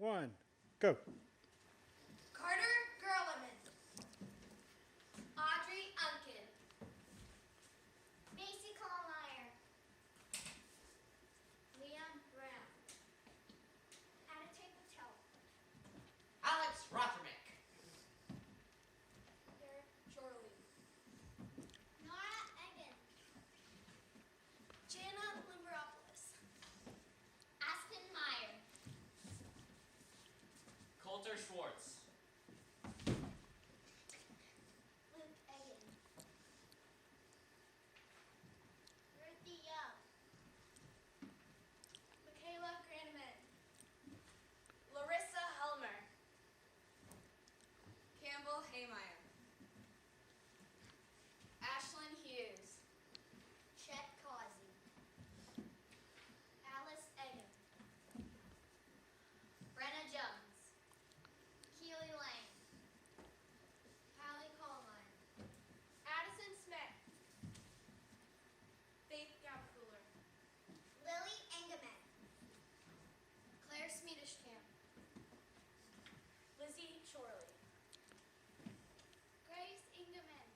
one, go. Carter Gerleman. Audrey Unkin. Macy Kohlmeyer. Liam Brown. Aditya Patel. Alex Rothermick. Derek Chorley. Nora Egan. Jana Limberopoulos. Aspen Meyer. Coulter Schwartz. Luke Egan. Ruthie Young. Michaela Granman. Larissa Helmer. Campbell Haymeyer. Ashlyn Hughes. Chet Causey. Alice Egan. Brenna Jones. Keely Lane. Hallie Coleman. Addison Smith. Faith Gapfuller. Lily Engeman. Claire Smedishkamp. Lizzie Chorley. Grace Ingeman.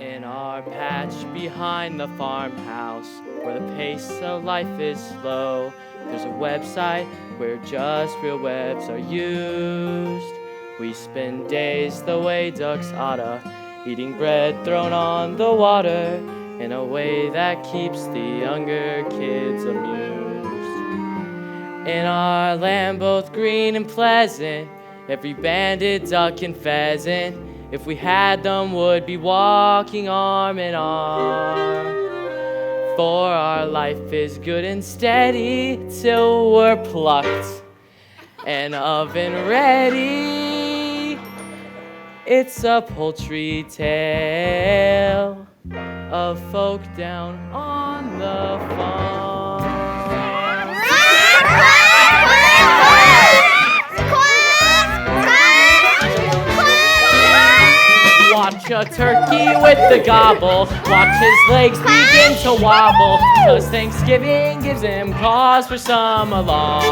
In our patch behind the farmhouse, where the pace of life is slow, there's a website where just real webs are used. We spend days the way ducks oughta, eating bread thrown on the water, in a way that keeps the younger kids amused. In our land both green and pleasant, every banded duck and pheasant, if we had them, would be walking arm in arm. For our life is good and steady till we're plucked and oven ready. It's a poultry tale of folk down on the farm. Watch a turkey with the gobble, watch his legs begin to wobble, 'cause Thanksgiving gives him cause for some alarm.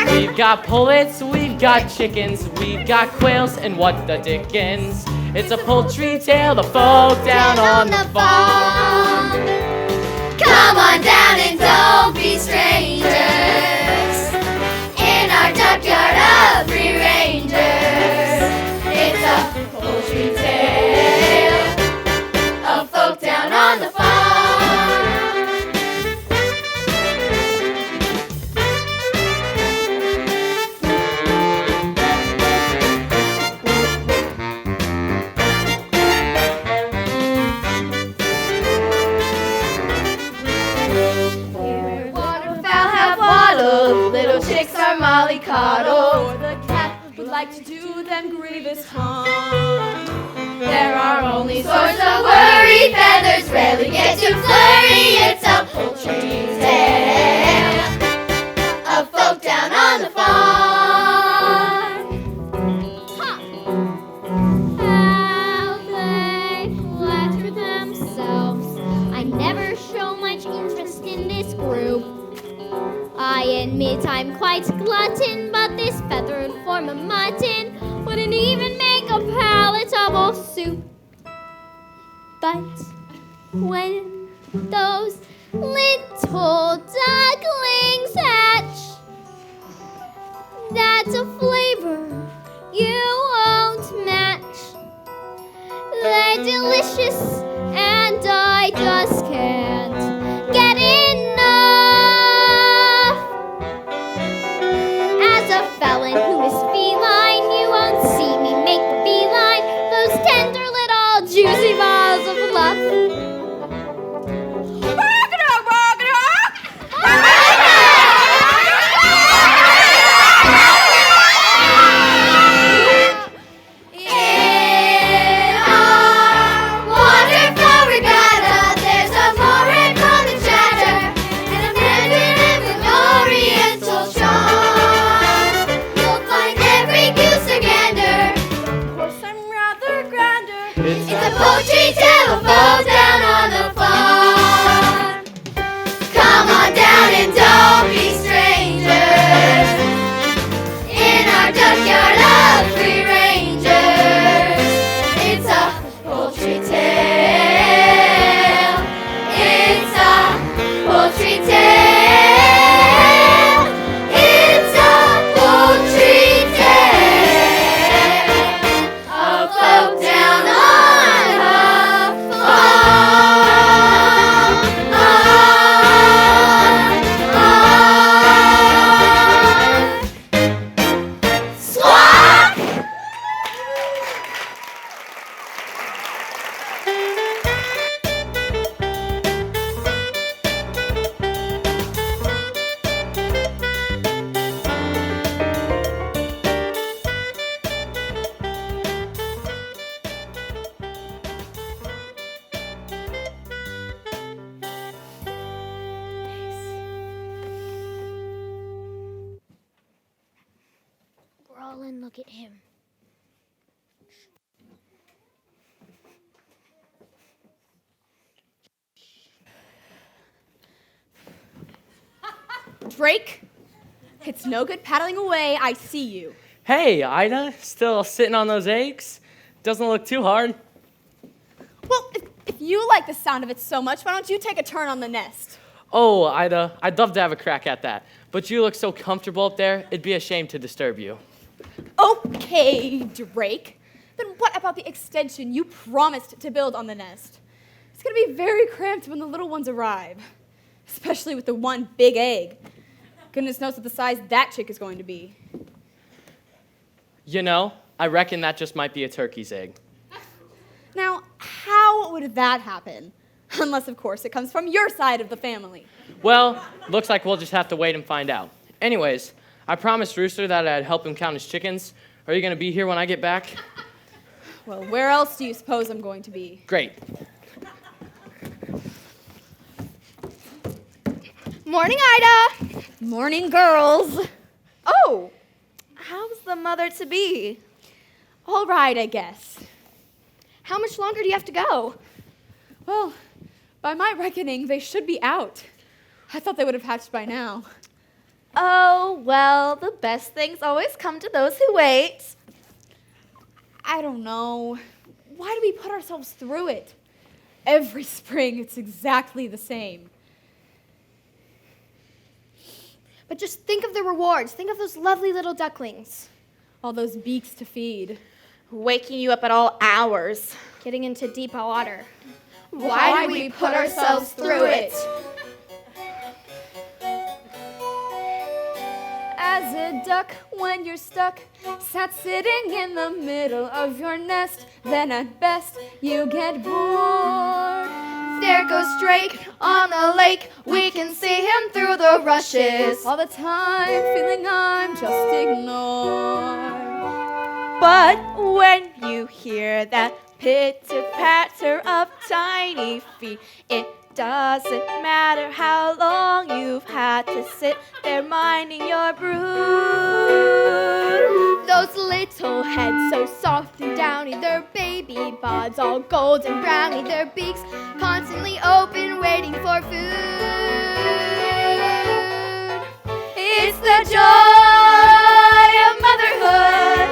We've got pullets, we've got chickens, we've got quails, and what the dickens? It's a poultry tale, the folk down on the farm. Come on down and don't be strangers in our duckyard of free rangers. It's a poultry tale of folk down on the farm. Waterfowl have waddled, little chicks are mollycoddled. The cat would like to do them grievous harm. There are only sorts of worry, feathers rarely get too flurry. It's a poultry tale of folk down on the farm. How they flatter themselves. I never show much interest in this group. I admit I'm quite glutton, but this feathered form of mutton wouldn't even make a palatable soup. But when those little ducklings hatch, that's a flavor you won't match. They're delicious and I just can't get enough. As a felon who is feline, you won't see me make the beeline, those tender little juicy balls of fluff. Rock it up, rock it up! It's a poultry telephone down on the farm. Come on down and don't be strangers. In our duckyard of free rangers. It's a poultry tale. It's a poultry tale. It's a poultry tale. Of folk down on a farm. Swan! We're all in, look at him. Drake, it's no good paddling away. I see you. Hey, Ida, still sitting on those eggs? Doesn't look too hard. Well, if you like the sound of it so much, why don't you take a turn on the nest? Oh, Ida, I'd love to have a crack at that. But you look so comfortable up there, it'd be a shame to disturb you. Okay, Drake. Then what about the extension you promised to build on the nest? It's gonna be very cramped when the little ones arrive, especially with the one big egg. Goodness knows what the size that chick is going to be. You know, I reckon that just might be a turkey's egg. Now, how would that happen? Unless, of course, it comes from your side of the family. Well, looks like we'll just have to wait and find out. Anyways, I promised Rooster that I'd help him count his chickens. Are you going to be here when I get back? Well, where else do you suppose I'm going to be? Great. Morning, Ida. Morning, girls. Oh, how's the mother-to-be? All right, I guess. How much longer do you have to go? Well, by my reckoning, they should be out. I thought they would have hatched by now. Oh, well, the best things always come to those who wait. I don't know. Why do we put ourselves through it? Every spring, it's exactly the same. But just think of the rewards. Think of those lovely little ducklings. All those beaks to feed. Waking you up at all hours. Getting into deep water. Why do we put ourselves through it? As a duck, when you're stuck, sat sitting in the middle of your nest, then at best you get bored. There goes Drake on the lake. We can see him through the rushes. All the time feeling I'm just ignored. But when you hear that pitter-patter of tiny feet, it doesn't matter how long you've had to sit there minding your brood. Those little heads so soft and downy, their baby buds all golden browny, their beaks constantly open waiting for food. It's the joy of motherhood.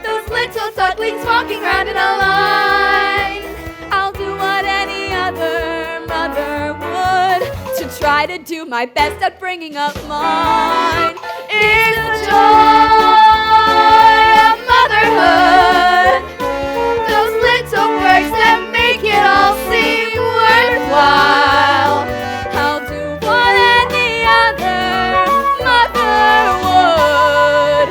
Those little ducklings walking round in a line. I'll do what any other mother would to try to do my best at bringing up mine. It's the joy of motherhood. Those little perks that make it all seem worthwhile. I'll do what any other mother would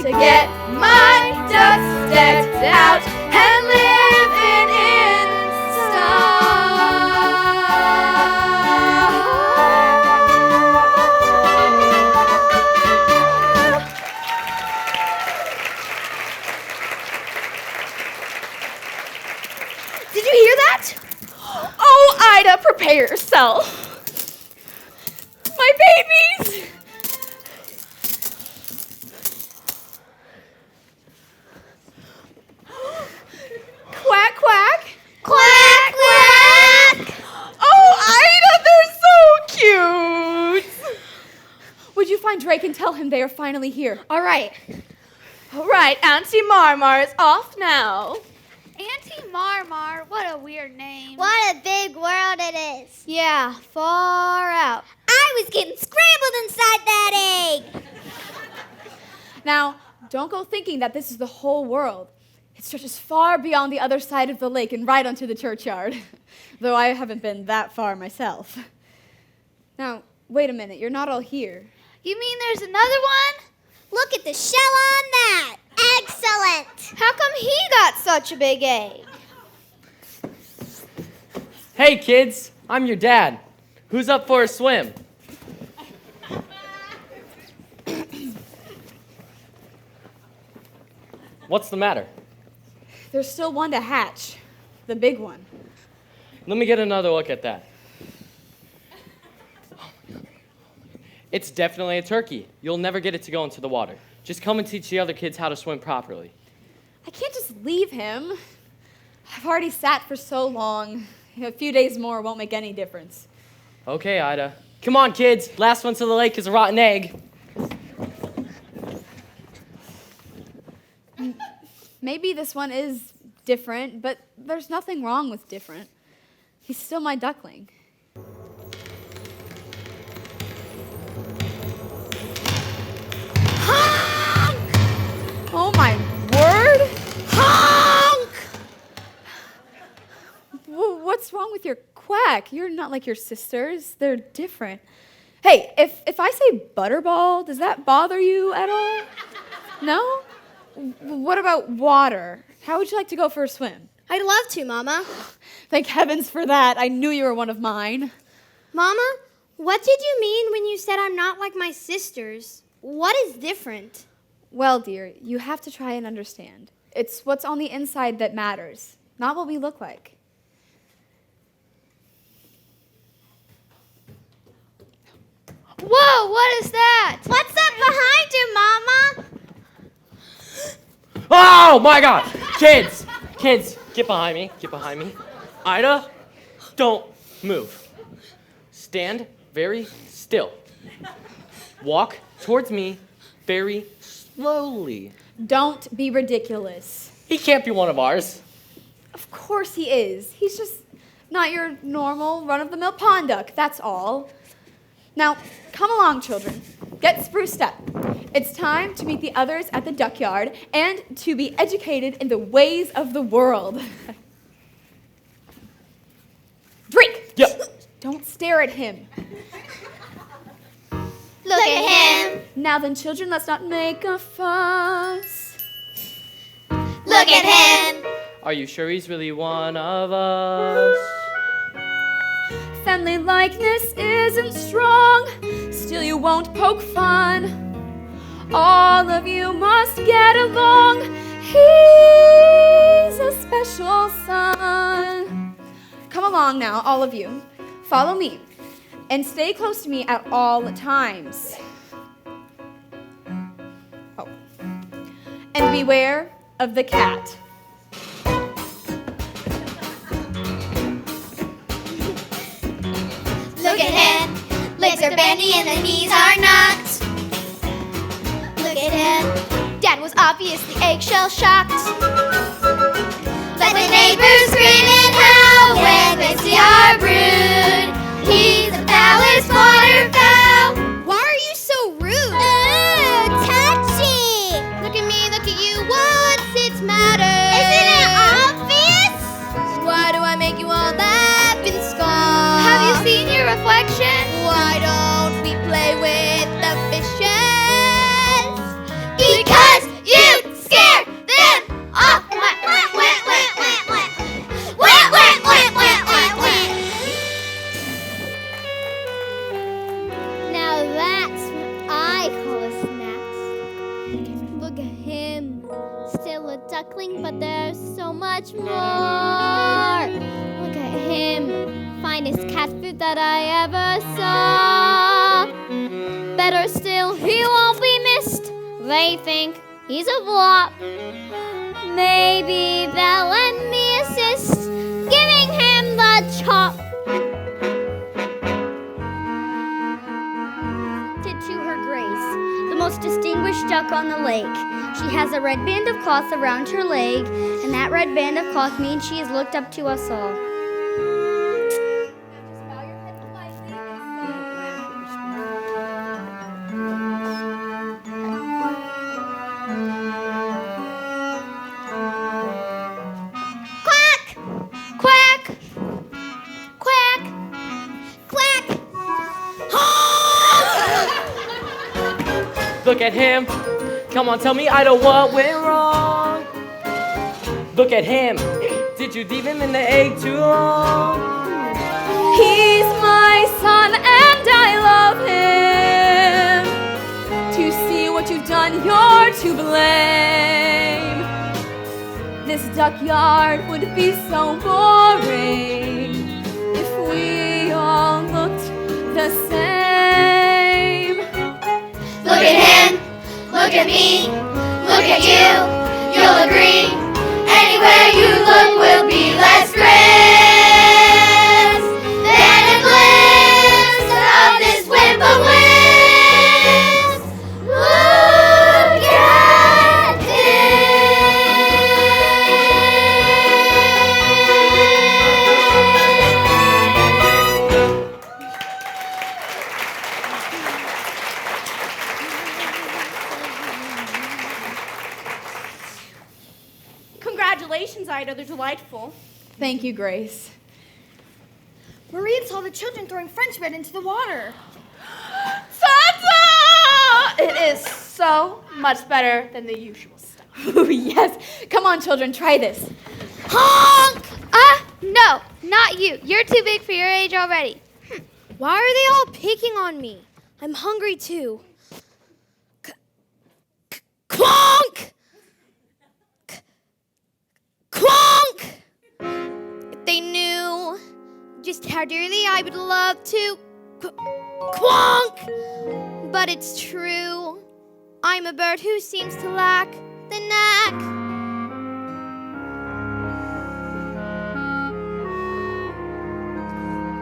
To get my ducks decked out and living in style. Did you hear that? Oh, Ida, prepare yourself. My babies! Quack, quack. Drake and tell him they are finally here. All right. All right, Auntie Marmar is off now. Auntie Marmar, what a weird name. What a big world it is. Yeah, far out. I was getting scrambled inside that egg. Now, don't go thinking that this is the whole world. It stretches far beyond the other side of the lake and right onto the churchyard, though I haven't been that far myself. Now, wait a minute, you're not all here. You mean there's another one? Look at the shell on that. Excellent. How come he got such a big egg? Hey kids, I'm your dad. Who's up for a swim? What's the matter? There's still one to hatch, the big one. Let me get another look at that. It's definitely a turkey. You'll never get it to go into the water. Just come and teach the other kids how to swim properly. I can't just leave him. I've already sat for so long. A few days more won't make any difference. Okay, Ida. Come on, kids. Last one to the lake is a rotten egg. Maybe this one is different, but there's nothing wrong with different. He's still my duckling. Honk! Oh my word! Honk! What's wrong with your quack? You're not like your sisters. They're different. Hey, if I say butterball, does that bother you at all? No? What about water? How would you like to go for a swim? I'd love to, Mama. Thank heavens for that. I knew you were one of mine. Mama, what did you mean when you said I'm not like my sisters? What is different? Well, dear, you have to try and understand. It's what's on the inside that matters, not what we look like. Whoa, what is that? What's up behind you, Mama? Oh my God! Kids, get behind me. Get behind me. Ida, don't move. Stand very still. Walk towards me very slowly. Don't be ridiculous. He can't be one of ours. Of course he is. He's just not your normal run-of-the-mill pond duck, that's all. Now, come along, children. Get spruced up. It's time to meet the others at the duck yard and to be educated in the ways of the world. Drink! Yep. Don't stare at him. Look at him. Now then, children, let's not make a fuss. Look at him. Are you sure he's really one of us? Family likeness isn't strong, still you won't poke fun. All of you must get along. He's a special son. Come along now, all of you. Follow me and stay close to me at all times. Oh. And beware of the cat. Look at him. Legs are bendy and the knees are not. Look at him. Dad was obviously eggshell shocked. Let the neighbors grin and howl when they see our brood. He's the foulest waterfowl. Why are you so rude? Ooh, touchy. Look at me, look at you. What's its matter? Isn't it obvious? Why do I make you all laugh and scoff? Have you seen your reflection? Why don't we play with the fishes? Because you scare them off. Wah, wah, wah, wah, wah, wah. Wah, wah, wah, wah, wah, wah. Now that's what I call a snack. Look at him. Still a duckling, but there's so much more. Look at him. Finest cat food that I ever saw. Better still, he won't be missed. They think he's a flop. Maybe they'll let me assist, giving him the chop. To her grace, lake. She has a red band of cloth around her leg, and that red band of cloth means she has looked up to us all. Quack! Quack! Quack! Look at him. Come on, tell me, Ida, what went wrong? Look at him. Did you leave him in the egg too long? He's my son and I love him. To see what you've done, you're to blame. This duck yard would be so boring if we all looked the same. Look at him, look at me, look at you. You'll agree. Anywhere you look will be less grass than a glimpse of this whip of wings. Look at Congratulations, Ida. They're delightful. Thank you, Grace. Maureen saw the children throwing French bread into the water. Santa! It is so much better than the usual stuff. Ooh, yes. Come on, children, try this. Honk! No, not you. You're too big for your age already. Why are they all picking on me? I'm hungry too. Clonk! Clonk! If they knew just how dearly I would love to clonk! But it's true. I'm a bird who seems to lack the knack.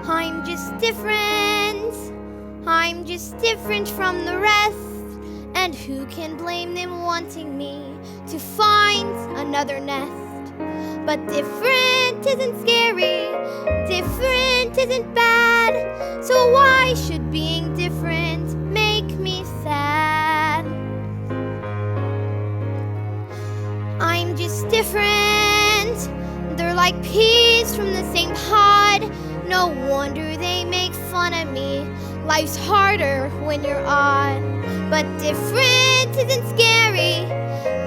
I'm just different. I'm just different from the rest. And who can blame them wanting me to find another nest? But different isn't scary, different isn't bad. So why should being different make me sad? I'm just different. They're like peas from the same pod. No wonder they make fun of me. Life's harder when you're odd. But different isn't scary,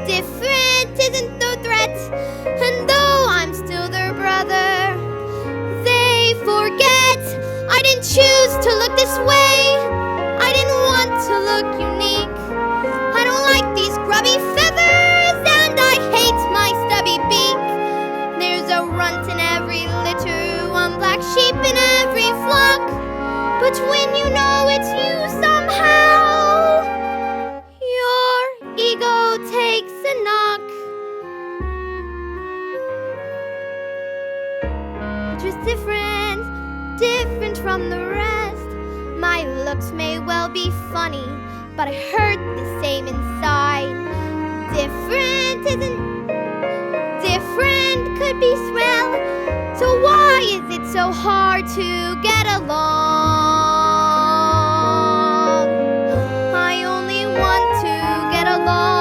different isn't no threat. And though I'm still their brother, they forget I didn't choose to look this way. I didn't want to look unique. I don't like these grubby feathers, and I hate my stubby beak. There's a runt in every litter, one black sheep in every flock. But when you know it's you somehow, your ego takes a knock. Just different, different from the rest. My looks may well be funny, but I hurt the same inside. Different isn't different, could be swell. So why is it so hard to get along? I only want to get along.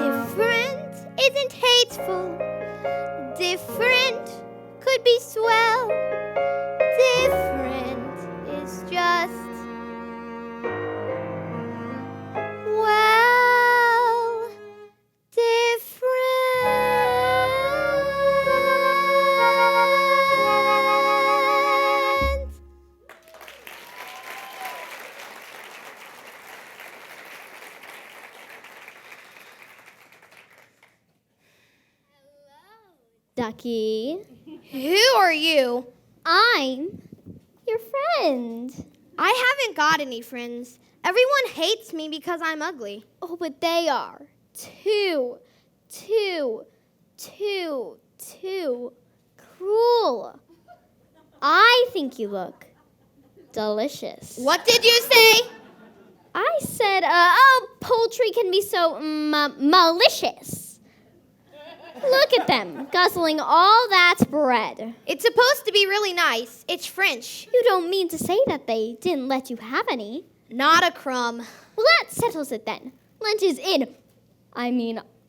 Different isn't hateful. Different could be swell. Different is just, well, different. Ducky. Who are you? I'm your friend. I haven't got any friends. Everyone hates me because I'm ugly. Oh, but they are too cruel. I think you look delicious. What did you say? I said, poultry can be so malicious. Look at them, guzzling all that bread. It's supposed to be really nice. It's French. You don't mean to say that they didn't let you have any? Not a crumb. Well, that settles it then. Lunch is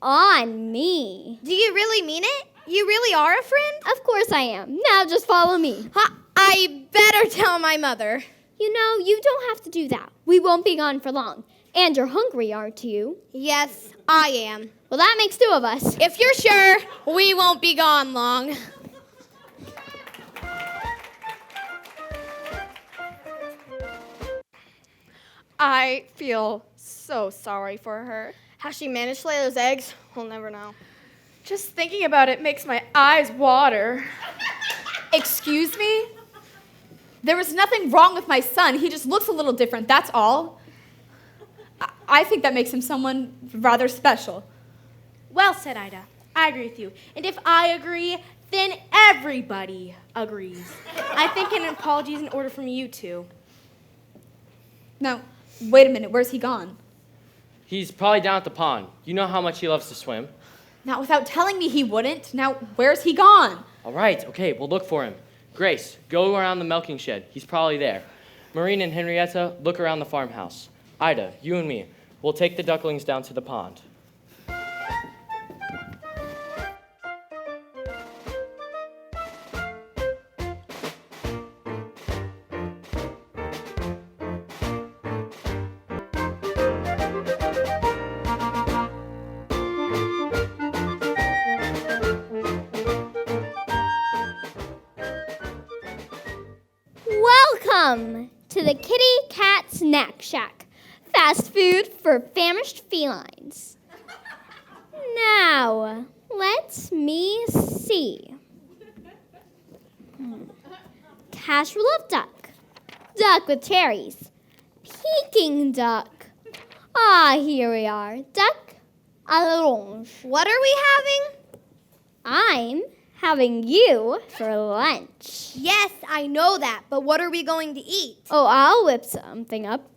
on me. Do you really mean it? You really are a friend? Of course I am. Now just follow me. I better tell my mother. You know, you don't have to do that. We won't be gone for long. And you're hungry, aren't you? Yes, I am. Well, that makes two of us. If you're sure, we won't be gone long. I feel so sorry for her. How she managed to lay those eggs, we'll never know. Just thinking about it makes my eyes water. Excuse me? There was nothing wrong with my son. He just looks a little different, that's all. I think that makes him someone rather special. Well said, Ida. I agree with you. And if I agree, then everybody agrees. I think an apology is in order from you two. Now, wait a minute, where's he gone? He's probably down at the pond. You know how much he loves to swim. Not without telling me he wouldn't. Now, where's he gone? All right, okay, we'll look for him. Grace, go around the milking shed. He's probably there. Maureen and Henrietta, look around the farmhouse. Ida, you and me, we'll take the ducklings down to the pond. Welcome to the Kitty Cat Snack Shack. Fast food for famished felines. Now, let me see. Casserole of duck. Duck with cherries. Peking duck. Ah, here we are. Duck à l'orange. What are we having? I'm having you for lunch. Yes, I know that, but what are we going to eat? Oh, I'll whip something up.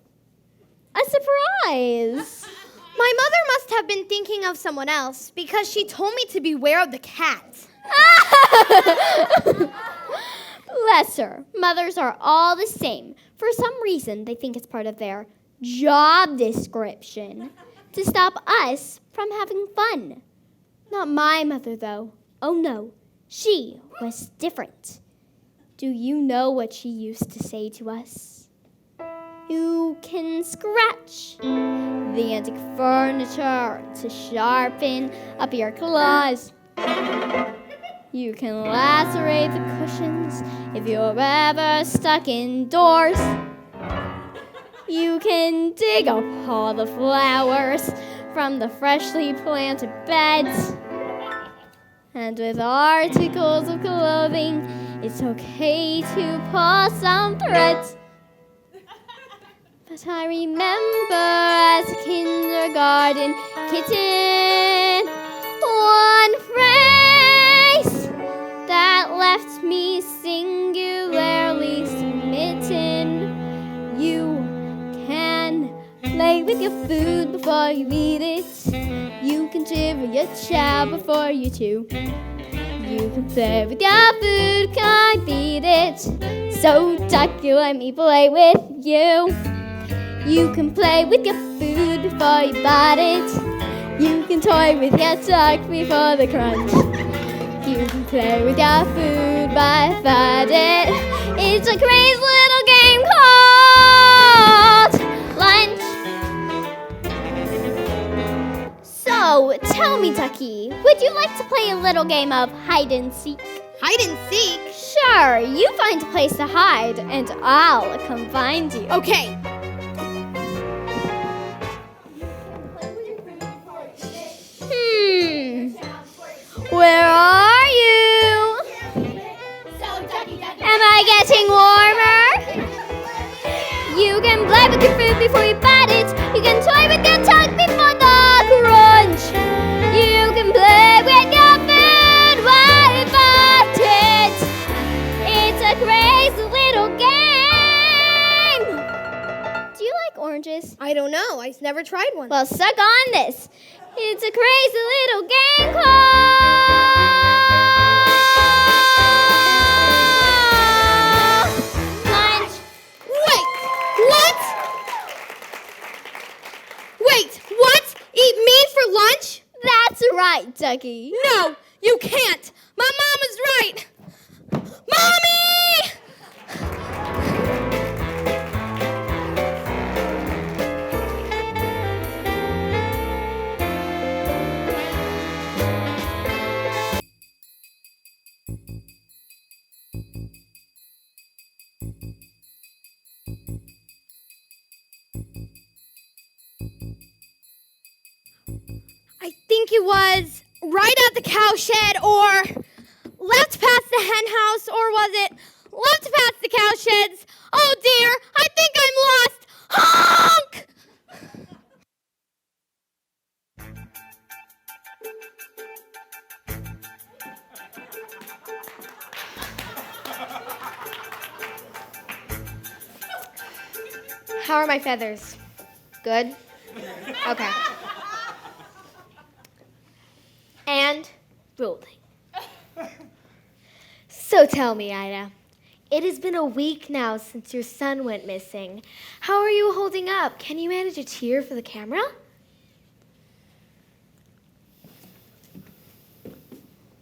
A surprise. My mother must have been thinking of someone else because she told me to beware of the cat. Bless her. Mothers are all the same. For some reason, they think it's part of their job description to stop us from having fun. Not my mother, though. Oh, no. She was different. Do you know what she used to say to us? You can scratch the antique furniture to sharpen up your claws. You can lacerate the cushions if you're ever stuck indoors. You can dig up all the flowers from the freshly planted beds. And with articles of clothing, it's okay to pull some threads. But I remember as a kindergarten kitten, one phrase that left me singularly smitten. You can play with your food before you eat it. You can cheer your child before you chew. You can play with your food, can't beat it. So Ducky, let me play with you. You can play with your food before you bite it. You can toy with your duck before the crunch. You can play with your food by fight it. It's a crazy little game called lunch. So, tell me, Ducky, would you like to play a little game of hide and seek? Hide and seek? Sure, you find a place to hide, and I'll come find you. Okay. Where are you? Am I getting warmer? You can play with your food before you bite it. You can toy with your tongue before the crunch. You can play with your food while you bite it. It's a great No, I've never tried one. Well, suck on this. It's a crazy little game called lunch. Wait, what? Wait, what? Eat me for lunch? That's right, Ducky. No, you can't. My mama's right. Mommy! I think it was right at the cowshed, or left past the hen house, or was it left past the cowsheds? Oh dear, I think I'm lost. Honk! How are my feathers? Good? Okay. And rolling. So tell me, Ida, it has been a week now since your son went missing. How are you holding up? Can you manage a tear for the camera?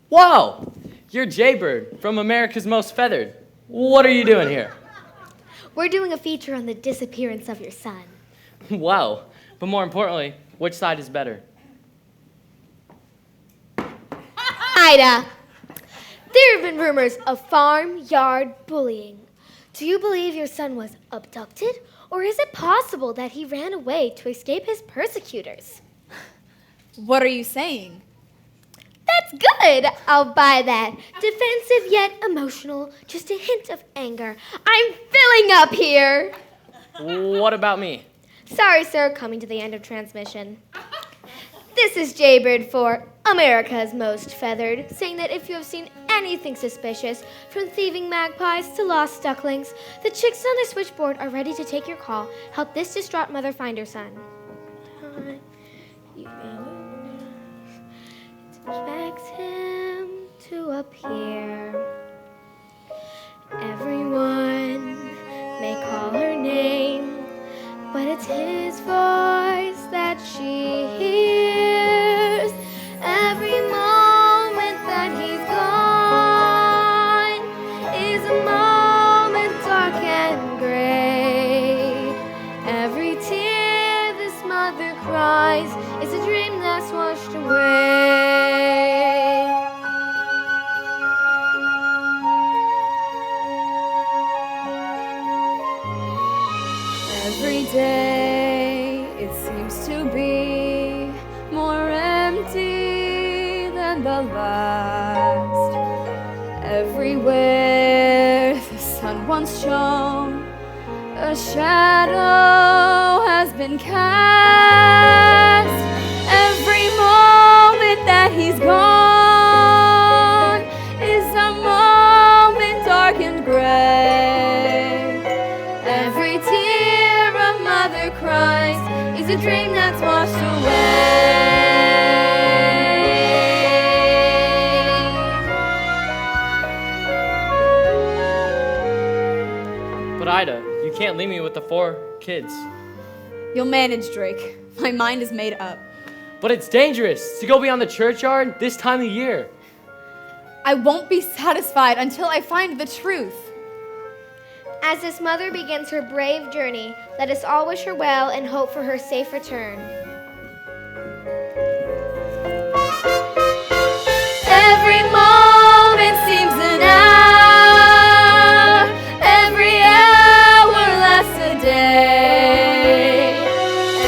Whoa! You're Jaybird from America's Most Feathered. What are you doing here? We're doing a feature on the disappearance of your son. Wow. But more importantly, which side is better? Ida, there have been rumors of farmyard bullying. Do you believe your son was abducted, or is it possible that he ran away to escape his persecutors? What are you saying? That's good. I'll buy that. Defensive yet emotional, just a hint of anger. I'm filling up here. What about me? Sorry, sir, coming to the end of transmission. This is Jaybird for America's Most Feathered, saying that if you have seen anything suspicious, from thieving magpies to lost ducklings, the chicks on the switchboard are ready to take your call. Help this distraught mother find her son. Expect him to appear. Everyone may call her name, but it's his voice that she hears. Every moment that he's gone is a moment dark and gray. Every tear this mother cries is a dream that's washed away. Every day it seems to be more empty than the last. Everywhere the sun once shone, a shadow has been cast. Every moment that he's gone is a moment dark and gray. Every tear a mother cries is a dream that's washed away. But Ida, you can't leave me with the 4 kids. You'll manage, Drake. My mind is made up. But it's dangerous to go beyond the churchyard this time of year. I won't be satisfied until I find the truth. As this mother begins her brave journey, let us all wish her well and hope for her safe return. Every moment seems an hour. Every hour lasts a day.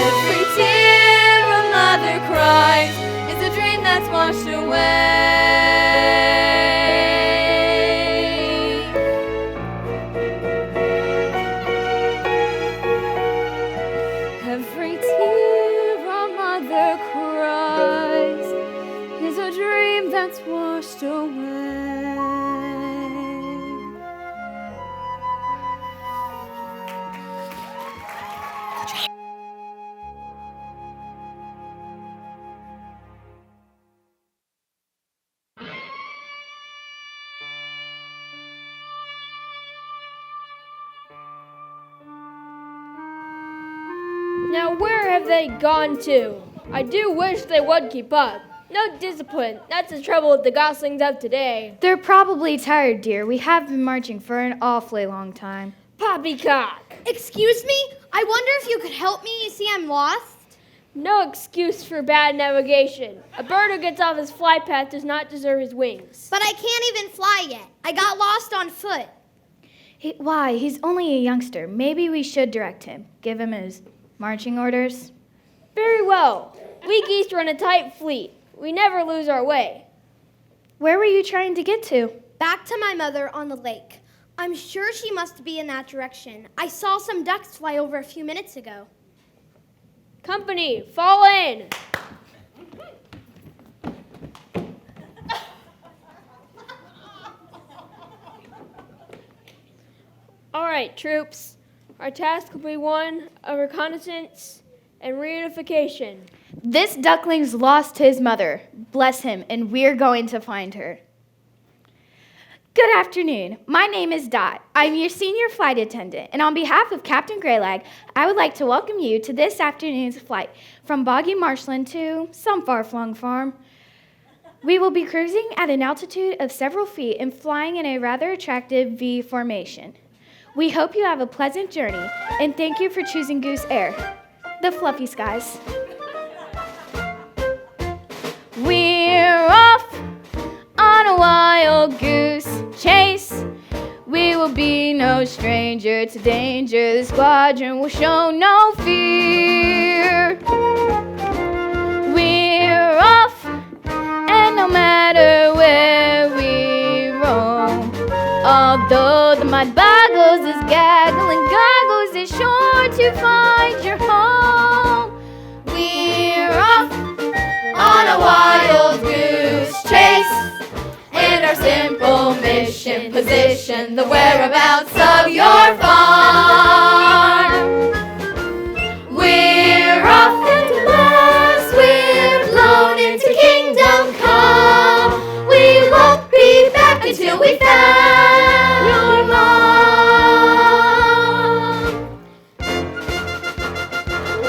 Every tear a mother cries is a dream that's washed away. Every tear a mother cries is a dream that's washed away. Now where have they gone to? I do wish they would keep up. No discipline. That's the trouble with the goslings of today. They're probably tired, dear. We have been marching for an awfully long time. Poppycock! Excuse me? I wonder if you could help me. You see, I'm lost. No excuse for bad navigation. A bird who gets off his flight path does not deserve his wings. But I can't even fly yet. I got lost on foot. Why? He's only a youngster. Maybe we should direct him. Give him his marching orders. Very well. We geese run a tight fleet. We never lose our way. Where were you trying to get to? Back to my mother on the lake. I'm sure she must be in that direction. I saw some ducks fly over a few minutes ago. Company, fall in. All right, troops. Our task will be one of reconnaissance and reunification. This duckling's lost his mother. Bless him, and we're going to find her. Good afternoon. My name is Dot. I'm your senior flight attendant, and on behalf of Captain Greylag, I would like to welcome you to this afternoon's flight from boggy marshland to some far-flung farm. We will be cruising at an altitude of several feet and flying in a rather attractive V formation. We hope you have a pleasant journey, and thank you for choosing Goose Air, the fluffy skies. We're off on a wild goose chase. We will be no stranger to danger. The squadron will show no fear. We're off, and no matter where we roam, although the mud boggles is gaggling goggles, is sure to find your home. We're off on a wild goose chase, and our simple mission position the whereabouts of your farm. We're off at last, we're flown into kingdom come. We won't be back until we found your mom.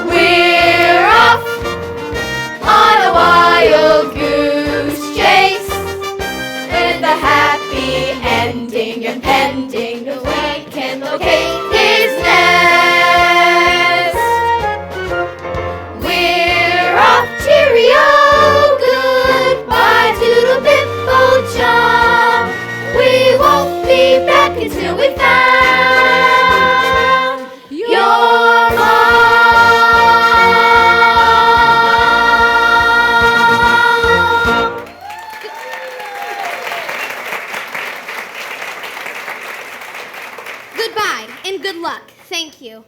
We're off on a wild goose chase, with a happy ending impending, we can locate his nest. We're off, cheerio, goodbye, toodle bimbo chum. We won't be back until we found your mom. Goodbye, and good luck. Thank you.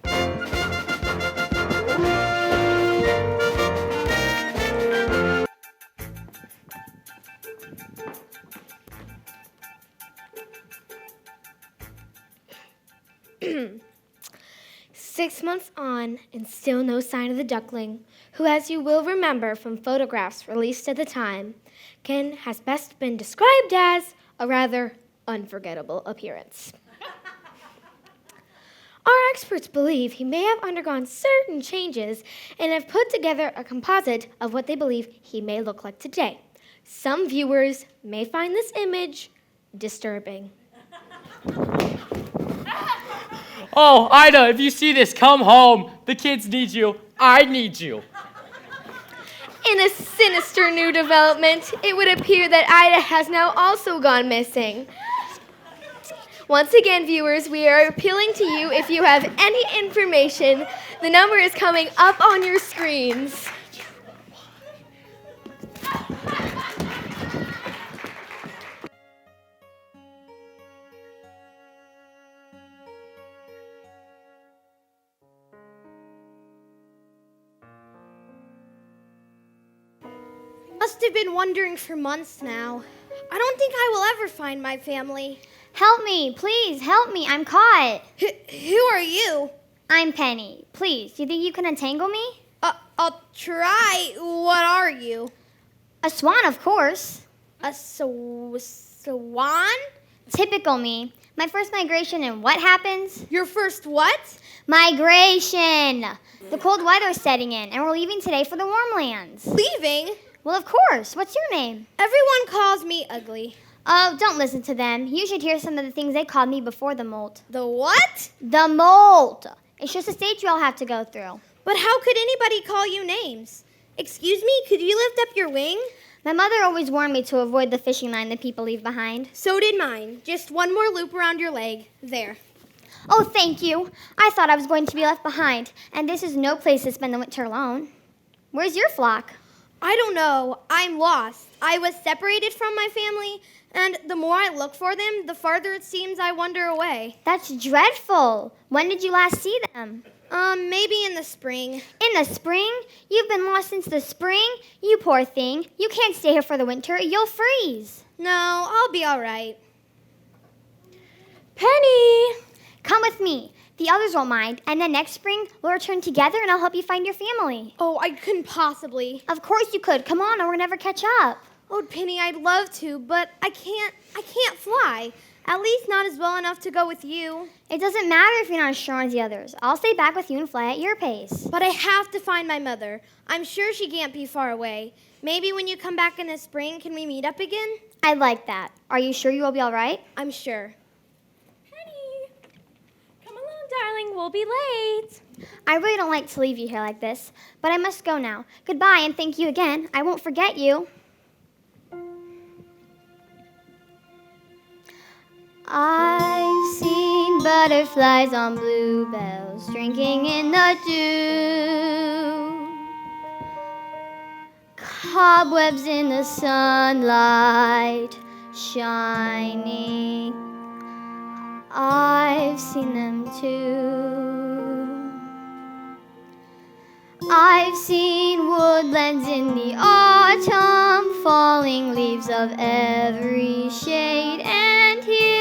6 months on, and still no sign of the duckling, who, as you will remember from photographs released at the time, has best been described as a rather unforgettable appearance. Our experts believe he may have undergone certain changes and have put together a composite of what they believe he may look like today. Some viewers may find this image disturbing. Oh, Ida, if you see this, come home. The kids need you. I need you. In a sinister new development, it would appear that Ida has now also gone missing. Once again, viewers, we are appealing to you if you have any information. The number is coming up on your screens. Must have been wondering for months now. I don't think I will ever find my family. Help me, please, help me. I'm caught. Who are you? I'm Penny. Please, do you think you can untangle me? I'll try. What are you? A swan, of course. A swan? Typical me. My first migration, and what happens? Your first what? Migration. The cold weather is setting in, and we're leaving today for the warm lands. Leaving? Well, of course. What's your name? Everyone calls me ugly. Oh, don't listen to them. You should hear some of the things they called me before the molt. The what? The molt. It's just a stage you all have to go through. But how could anybody call you names? Excuse me, could you lift up your wing? My mother always warned me to avoid the fishing line that people leave behind. So did mine. Just one more loop around your leg. There. Oh, thank you. I thought I was going to be left behind, and this is no place to spend the winter alone. Where's your flock? I don't know. I'm lost. I was separated from my family, and the more I look for them, the farther it seems I wander away. That's dreadful. When did you last see them? Maybe in the spring. In the spring? You've been lost since the spring? You poor thing. You can't stay here for the winter. You'll freeze. No, I'll be all right. Penny! Come with me. The others won't mind, and then next spring we'll return together and I'll help you find your family. Oh, I couldn't possibly. Of course you could. Come on, or we'll never catch up. Oh, Penny, I'd love to, but I can't fly. At least not as well enough to go with you. It doesn't matter if you're not as strong as the others. I'll stay back with you and fly at your pace. But I have to find my mother. I'm sure she can't be far away. Maybe when you come back in the spring, can we meet up again? I like that. Are you sure you will be all right? I'm sure. Penny! Come along, darling. We'll be late. I really don't like to leave you here like this, but I must go now. Goodbye, and thank you again. I won't forget you. I've seen butterflies on bluebells drinking in the dew, cobwebs in the sunlight shining. I've seen them too. I've seen woodlands in the autumn, falling leaves of every shade and hue.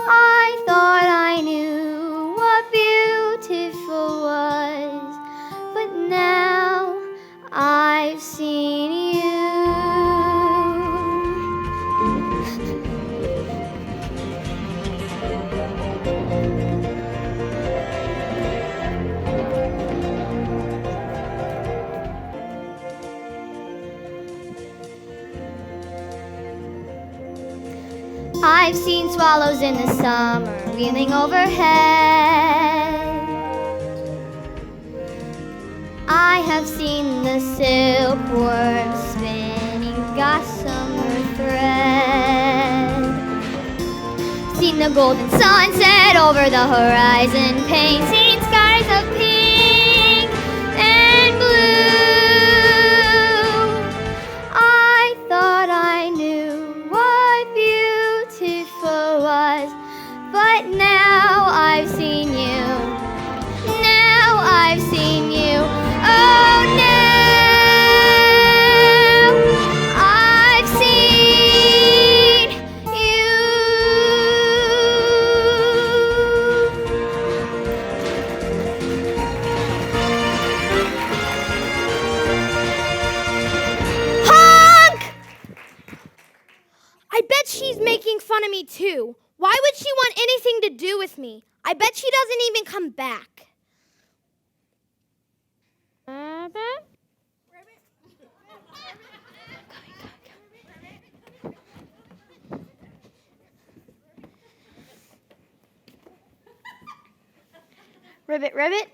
I thought I knew what beautiful was, but now I've seen you. I've seen swallows in the summer wheeling overhead. I have seen the silkworm spinning gossamer thread. Seen the golden sunset over the horizon, painting skies of pink and blue. I thought I knew what beautiful was, but now I've seen you. Now I've seen you. Oh, now I've seen you. Honk! I bet she's making fun of me too. Why would she want anything to do with me? I bet she doesn't even come back. Ribbit, ribbit.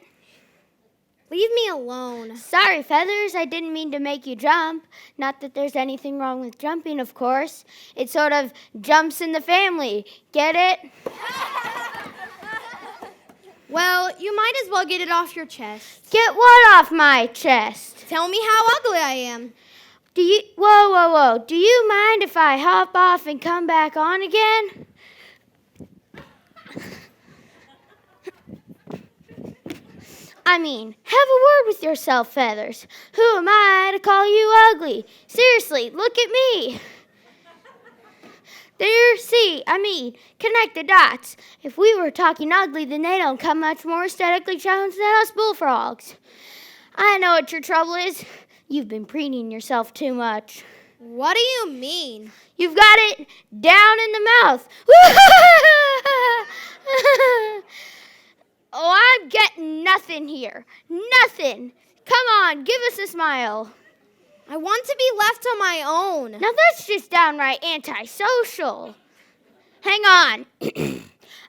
Leave me alone. Sorry, Feathers, I didn't mean to make you jump. Not that there's anything wrong with jumping, of course. It sort of jumps in the family. Get it? Well, you might as well get it off your chest. Get what off my chest? Tell me how ugly I am. Whoa. Do you mind if I hop off and come back on again? I mean, have a word with yourself, Feathers. Who am I to call you ugly? Seriously, look at me. Connect the dots. If we were talking ugly, then they don't come much more aesthetically challenged than us bullfrogs. I know what your trouble is. You've been preening yourself too much. What do you mean? You've got it down in the mouth. Oh, I'm getting nothing here. Nothing. Come on, give us a smile. I want to be left on my own. Now that's just downright antisocial. Hang on.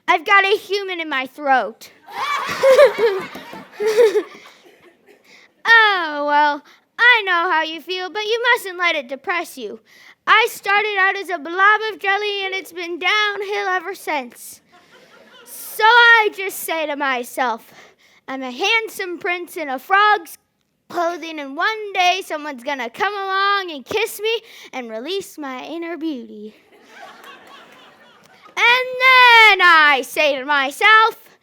I've got a human in my throat. Oh, well, I know how you feel, but you mustn't let it depress you. I started out as a blob of jelly, and it's been downhill ever since. So I just say to myself, I'm a handsome prince in a frog's clothing, and one day someone's gonna come along and kiss me and release my inner beauty. And then I say to myself,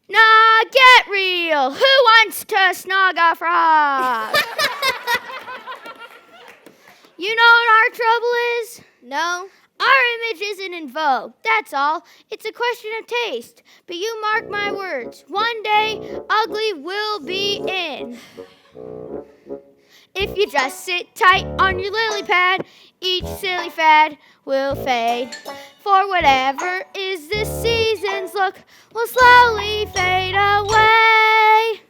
nah, get real. Who wants to snog a frog? You know what our trouble is? No. Our image isn't in vogue, that's all. It's a question of taste. But you mark my words, one day, ugly will be in. If you just sit tight on your lily pad, each silly fad will fade. For whatever is this season's look will slowly fade away.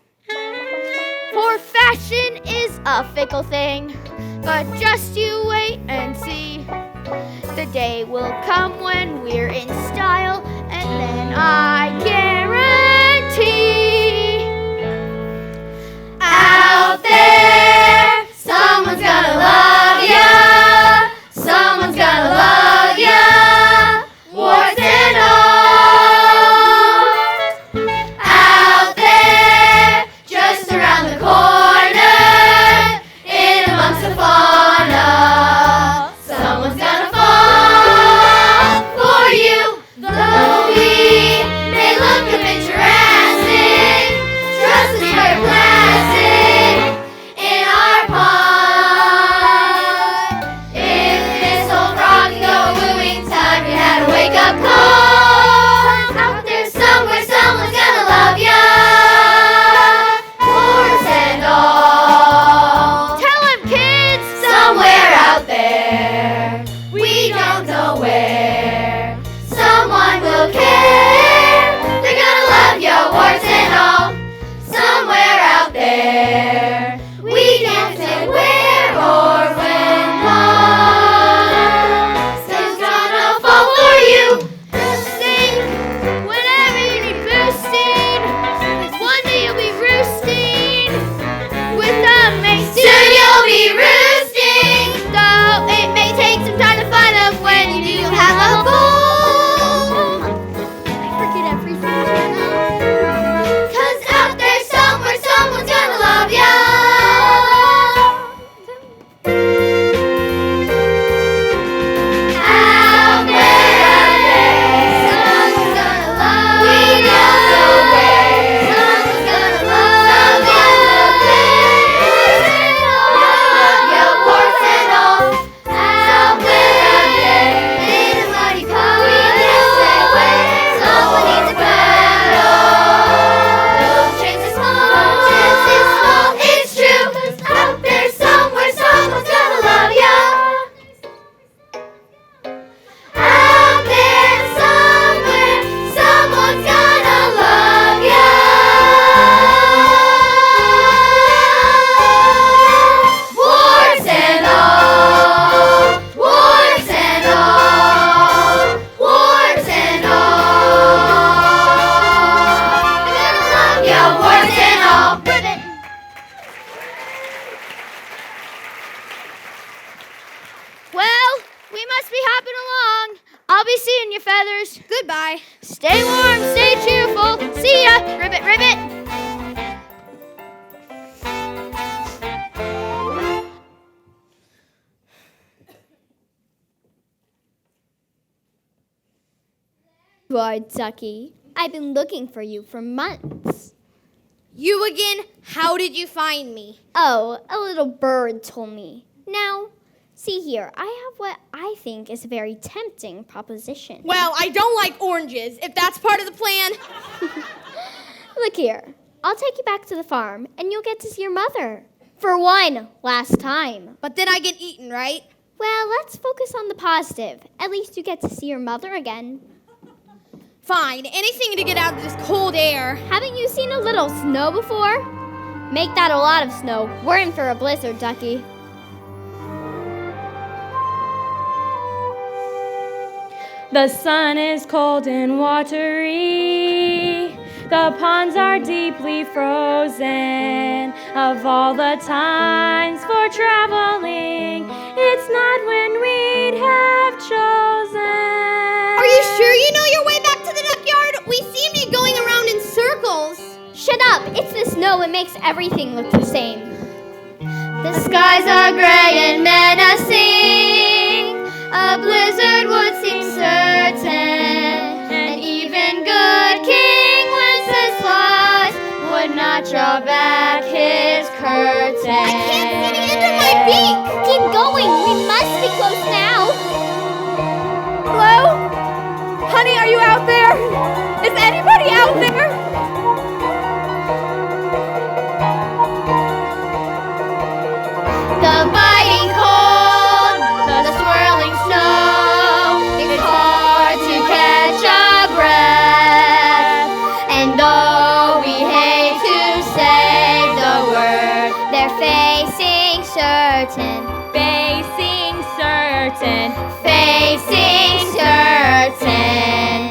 For fashion is a fickle thing, but just you wait and see. The day will come when we're in style, and then I guarantee Out there, someone's gonna love ya. Someone's gonna love ya. Warts and all. Out there, just around the corner, in amongst the fauna, someone's gonna fall for you. Though we may look a bit Jurassic, trust us, we're plastic in our pond. If this old frog can go wooing time, you had a wake-up call. Out there somewhere, someone's gonna love ya. Horse and all. tell 'em kids, Somewhere out there, we don't know where, someone will care. They're gonna love ya, warts and all. Somewhere out there, we can't say where or when. Someone's gonna fall for you. boosting, whenever you need boosting, 'cause one day you'll be roosting with amazing. Soon you'll be roosting, Though it may take some time to find them when you do have a goal. I forget everything, you know. 'cause out there somewhere, someone's gonna love ya. Out there, someone's gonna love we don't know where, someone's gonna love ya. Love ya, warts and all. Somewhere out there, in a muddy pond, we can't say where, someone needs a paddle. Little chance is small, it's true. 'Cause out there somewhere, someone's gonna love ya. Out there somewhere, someone's gonna love ya. Warts and all, warts and all, warts and all. They're gonna love ya, warts and all. Ribbit. Well, we must be hopping along. I'll be seeing you, feathers. Goodbye. Stay warm, stay cheerful. See ya. Ribbit, ribbit. You are Ducky. I've been looking for you for months. You again? How did you find me? Oh, a little bird told me. Now, see here, I have what I think is a very tempting proposition. Well, I don't like oranges, if that's part of the plan. Look here, I'll take you back to the farm, and you'll get to see your mother. For one last time. But then I get eaten, right? Well, let's focus on the positive. At least you get to see your mother again. Fine, anything to get out of this cold air. Haven't you seen a little snow before? Make that a lot of snow. We're in for a blizzard, Ducky. The sun is cold and watery. The ponds are deeply frozen. Of all the times for traveling, it's not when we'd have chosen. Are you sure you know your way back to the duckyard? We seem to be going around in circles. Shut up! It's the snow. It makes everything look the same. The skies are gray and menacing. A blizzard would seem certain. And even good King Wenceslas would not draw back his curtain. I can't see the end of my beak. Keep going. We must be close now. Hello? Honey, are you out there? Is anybody out there? The biting cold, the swirling snow, it's hard to catch a breath. And though we hate to say the word, They're facing certain. Facing certain. facing certain.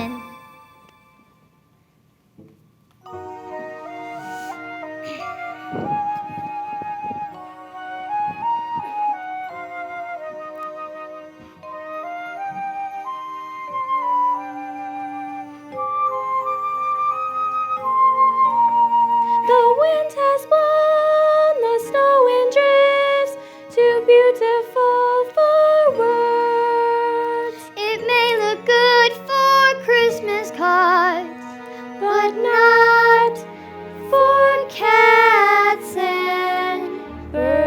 The wind has blown the snow in drifts, too beautiful for words. It may look good for Christmas cards, But not for cats and birds.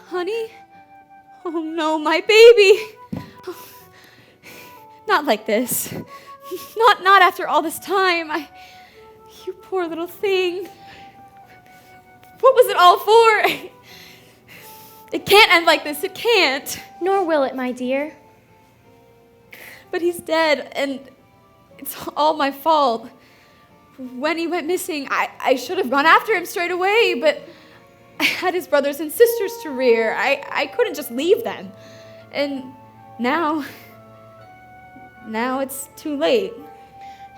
Honey? Oh no, my baby. Not like this. Not after all this time. You poor little thing. What was it all for? It can't end like this. It can't. Nor will it, my dear. But he's dead, and it's all my fault. When he went missing, I should have gone after him straight away, but I had his brothers and sisters to rear. I couldn't just leave them. And now it's too late.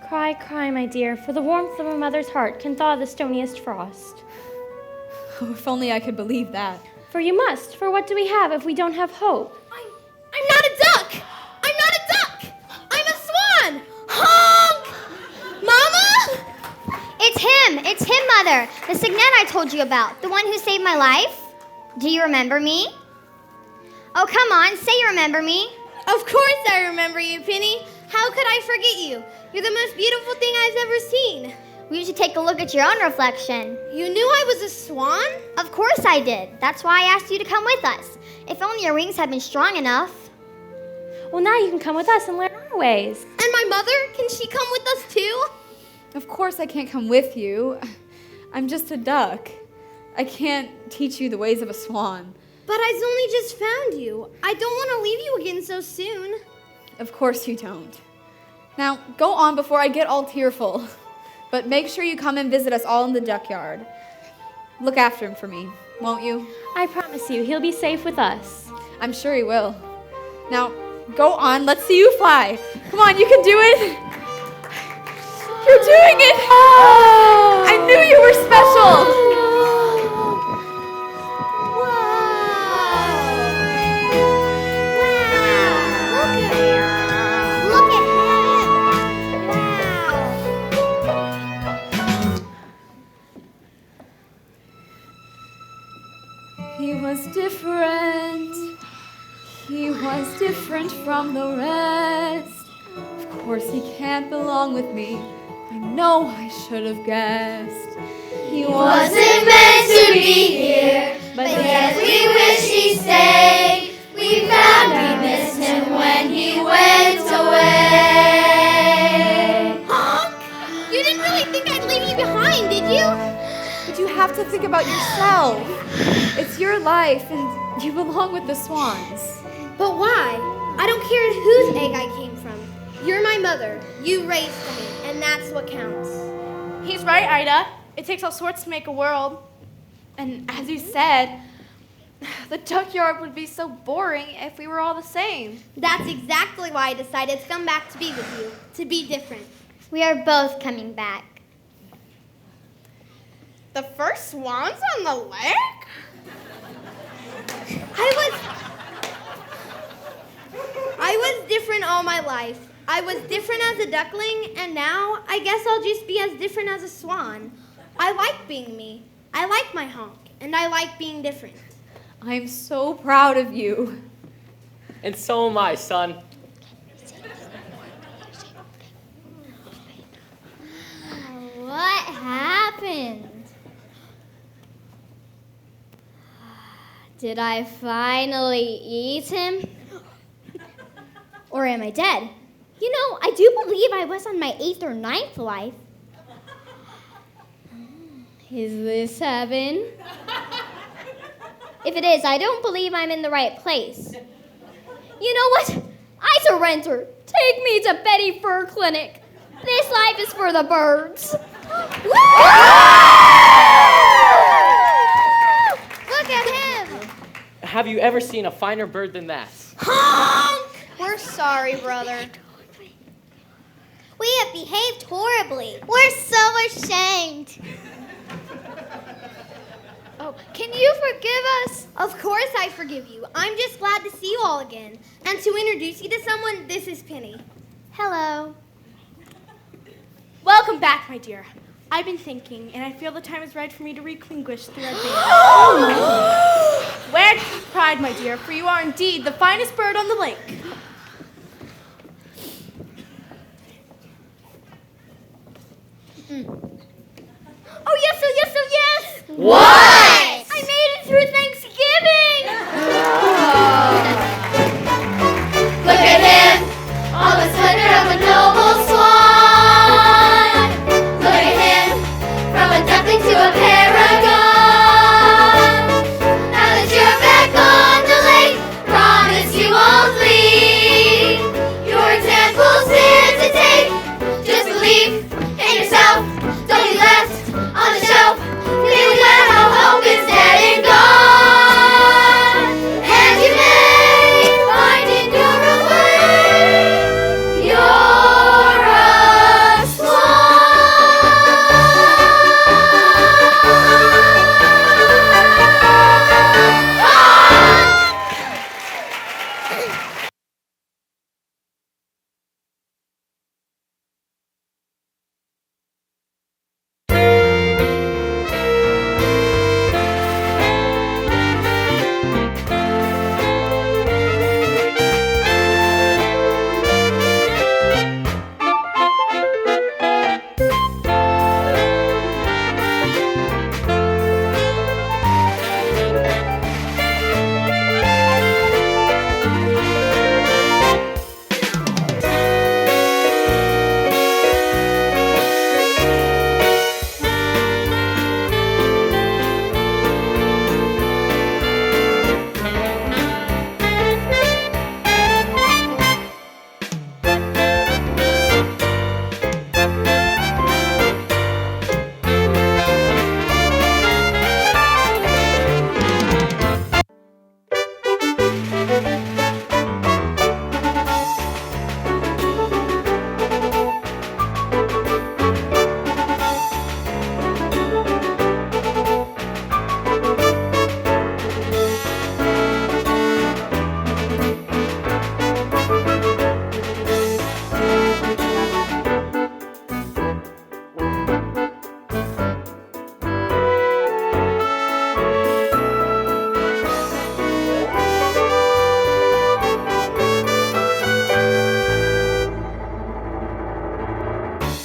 Cry, cry, my dear, for the warmth of a mother's heart can thaw the stoniest frost. Oh, if only I could believe that. For you must, for what do we have if we don't have hope? I'm not a duck. I'm not a duck. I'm a swan. Honk! Mama? It's him, Mother. The signet I told you about, the one who saved my life. Do you remember me? Oh, come on, say you remember me. Of course I remember you, Penny. How could I forget you? You're the most beautiful thing I've ever seen. You should take a look at your own reflection. You knew I was a swan? Of course I did. That's why I asked you to come with us. If only your wings had been strong enough. Well, now you can come with us and learn our ways. And my mother, can she come with us too? Of course I can't come with you. I'm just a duck. I can't teach you the ways of a swan. But I only just found you. I don't want to leave you again so soon. Of course you don't. Now, go on before I get all tearful. But make sure you come and visit us all in the duckyard. Look after him for me, won't you? I promise you, he'll be safe with us. I'm sure he will. Now, go on. Let's see you fly. Come on, you can do it. You're doing it. Oh, I knew you were special. He was different. He was different from the rest. Of course he can't belong with me. I know I should have guessed. He Wasn't meant to be here, but yes, we wish he stayed. We found we missed him when he went away. Honk! You didn't really think I'd leave have to think about yourself. It's your life, and you belong with the swans. But why? I don't care whose egg I came from. You're my mother. You raised me, and that's what counts. He's right, Ida. It takes all sorts to make a world. And as you said, the duckyard would be so boring if we were all the same. That's exactly why I decided to come back to be with you, to be different. We are both coming back. The first swans on the lake? I was different all my life. I was different as a duckling, and now I guess I'll just be as different as a swan. I like being me. I like my honk, and I like being different. I'm so proud of you. And so am I, son. What happened? Did I finally eat him? Or am I dead? You know, I do believe I was on my 8th or 9th life. Is this heaven? If it is, I don't believe I'm in the right place. You know what? I surrender. Take me to Betty Fur Clinic. This life is for the birds. Look at him! Have you ever seen a finer bird than that? Honk! We're sorry, brother. We have behaved horribly. We're so ashamed. Oh, can you forgive us? Of course I forgive you. I'm just glad to see you all again. And to introduce you to someone, this is Penny. Hello. Welcome back, my dear. I've been thinking, and I feel the time is right for me to relinquish the red band. Wear pride, my dear, for you are indeed the finest bird on the lake.